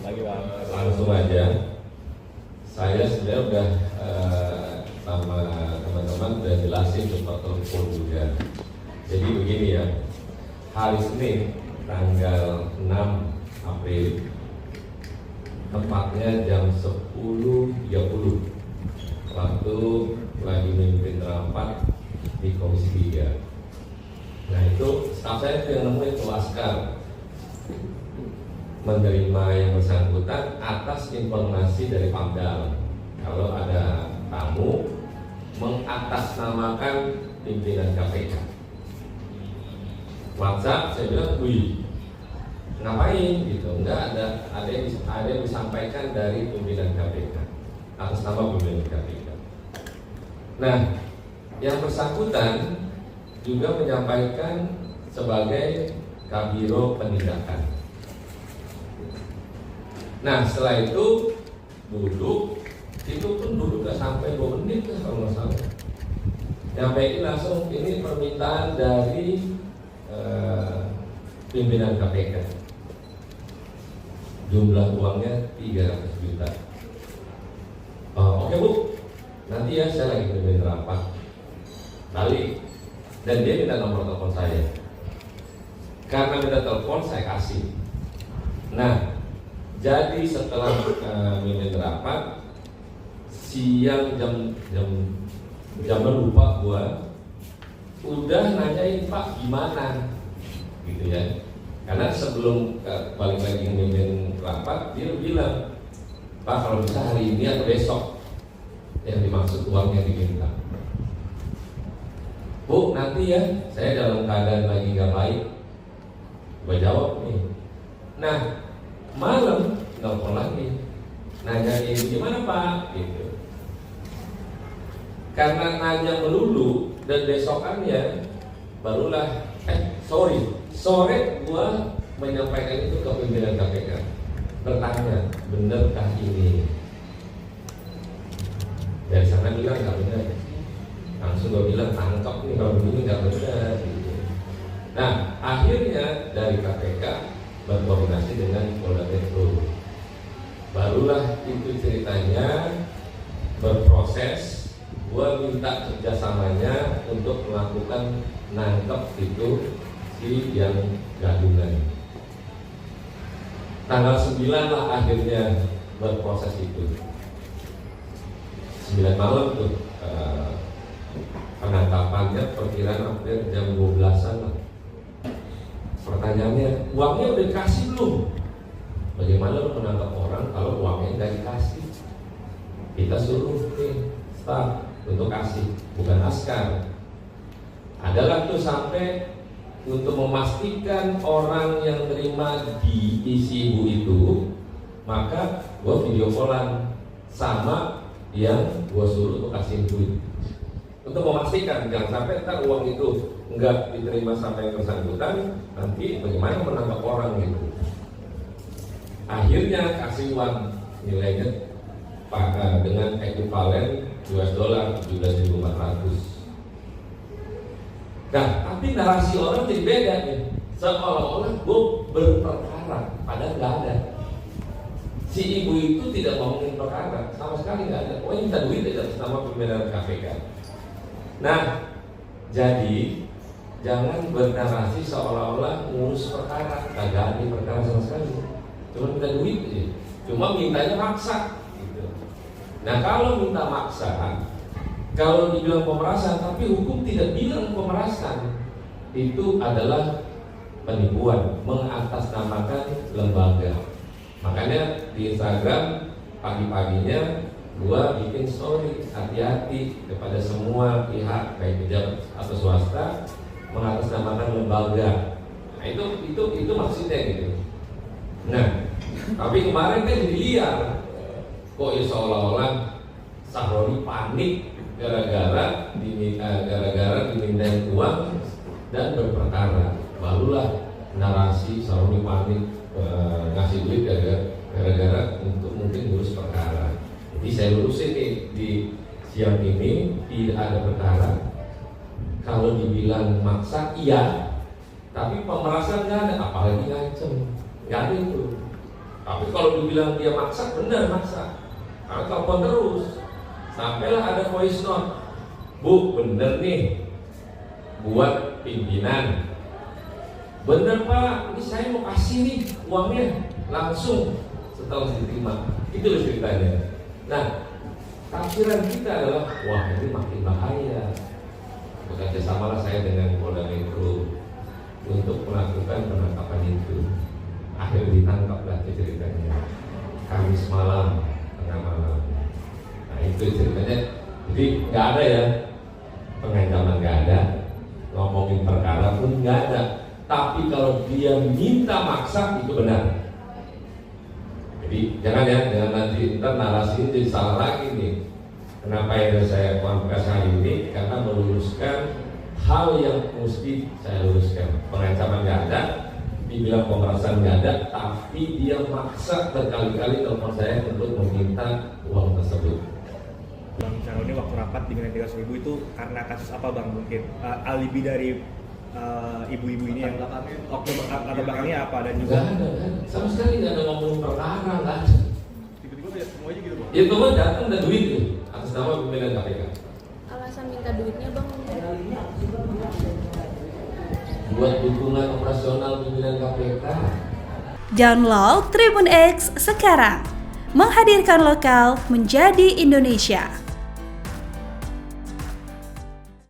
Pagi Bang. Langsung aja. Saya sebenarnya udah sama teman-teman udah jelasin ke Pak Telpon juga. Jadi begini ya, hari Senin tanggal 6 April, tepatnya jam 10.30, waktu lagi memimpin rapat di Komisi 3. Nah itu staf saya tuh yang nemuin tuh Askar menerima yang bersangkutan atas informasi dari Pamdal kalau ada tamu mengatasnamakan pimpinan KPK. WhatsApp saya bilang, wih ngapain gitu? Enggak ada yang disampaikan dari pimpinan KPK atas nama pimpinan KPK. Nah, yang bersangkutan juga menyampaikan sebagai Kabiro Penindakan. Nah setelah itu duduk, itu pun duduk gak sampai 2 menit kalau nggak salah. Nyampein langsung ini permintaan dari pimpinan KPK. Jumlah uangnya 300 juta. Oke Bu, nanti ya saya lagi pimpin rapat. Balik. Dan dia minta nomor telepon saya. Karena minta telepon saya kasih. Nah, jadi setelah mimpin rapat, siang jam lupa gua udah nanyain Pak gimana, gitu ya. Karena sebelum balik lagi mimpin rapat, dia bilang, Pak kalau bisa hari ini atau besok, yang dimaksud uangnya diminta. Bu nanti ya, saya dalam keadaan lagi nggak baik. Gua jawab nih. Nah malam nelfon lagi, nanyain gimana Pak, gitu. Karena nanya melulu dan besokannya barulah sore gua menyampaikan itu ke pimpinan KPK, bertanya benarkah ini. Dari sana bilang nggak benar, langsung gua bilang tangkap nih kalau begini nggak benar, gitu. Nah akhirnya dari KPK berkoordinasi dengan Polda Metro. Barulah itu ceritanya berproses. Gua minta kerjasamanya untuk melakukan nangkep itu si yang gadungan. Tanggal 9 lah akhirnya berproses itu. 9 malam tuh penangkapannya perkiraan hampir jam 12-an lah. Pertanyaannya, uangnya udah dikasih belum? Bagaimana lo menangkap orang kalau uangnya nggak dikasih? Kita suruh nih staf untuk kasih, bukan Askar. Adalah tuh sampai untuk memastikan orang yang terima di isi ibu itu, maka gua video callan sama yang gua suruh untuk kasih duit. Untuk memastikan jangan sampai ntar uang itu enggak diterima sampai yang bersangkutan, nanti bagaimana menangkap orang gitu. Akhirnya kasih uang nilainya dengan ekuivalen $17.400. Nah, tapi narasi orang jadi beda nih. Seolah-olah gue berperkara, padahal nggak ada. Si ibu itu tidak ngomongin perkara, sama sekali nggak ada. Oh, minta duit atas nama pimpinan KPK. Nah, jadi jangan bernarasi seolah-olah ngurus perkara, kagak ada perkara sama sekali. Cuma minta duit aja. Cuma mintanya maksa gitu. Nah, kalau minta maksa, kalau dibilang pemerasan tapi hukum tidak bilang pemerasan, itu adalah penipuan, mengatasnamakan lembaga. Makanya di Instagram pagi-paginya gua bikin story, hati-hati kepada semua pihak baik pejabat atau swasta mengatasnamakan lembaga. Nah itu maksudnya gitu. Nah tapi kemarin kan jadi liar, kok ya seolah-olah Sahroni panik gara-gara dimintain uang dan berperkara. Barulah narasi Sahroni panik ngasih duit gara-gara untuk mungkin ngurus perkara. Jadi saya lurusin nih di siang ini tidak ada perkara. Kalau dibilang maksa iya, tapi pemerasan nggak ada, apalagi ngancem, nggak ada itu. Tapi kalau dibilang dia maksa, benar maksa. Karena telepon terus. Sampailah ada voice note. Bu, bener nih buat pimpinan. Bener Pak, ini saya mau kasih nih uangnya langsung setelah diterima. Itu loh ceritanya. Nah, tafsiran kita adalah wah ini makin bahaya. Bekerja samalah saya dengan Polda Metro untuk melakukan penangkapan itu. Akhirnya ditangkaplah ceritanya. Kamis malam, tengah malam. Nah itu ceritanya. Jadi nggak ada ya pengancaman, nggak ada, ngomongin perkara pun nggak ada. Tapi kalau dia minta maksa itu benar. Jadi jangan ya, jangan nanti ntar narasi ini salah lagi nih. Kenapa yang saya konfirmasi hari ini? Karena meluruskan hal yang mesti saya luruskan. Pengancaman nggak ada, dibilang pemerasan nggak ada, tapi dia maksa berkali-kali telepon saya untuk meminta uang tersebut. Bang Syaroni waktu rapat dengan 300.000 itu karena kasus apa Bang? Mungkin alibi dari ibu-ibu ini yang latar belakangnya apa dan juga nggak ada, sama sekali nggak ada ngomongin perkara, nggak ada. tiba-tiba ya semuanya gitu Bang? Itu mah datang dan duit itu atas nama pimpinan KPK. Alasan minta duitnya Bang? Buat dukungan operasional pimpinan KPK. Download Tribun X sekarang, menghadirkan lokal menjadi Indonesia.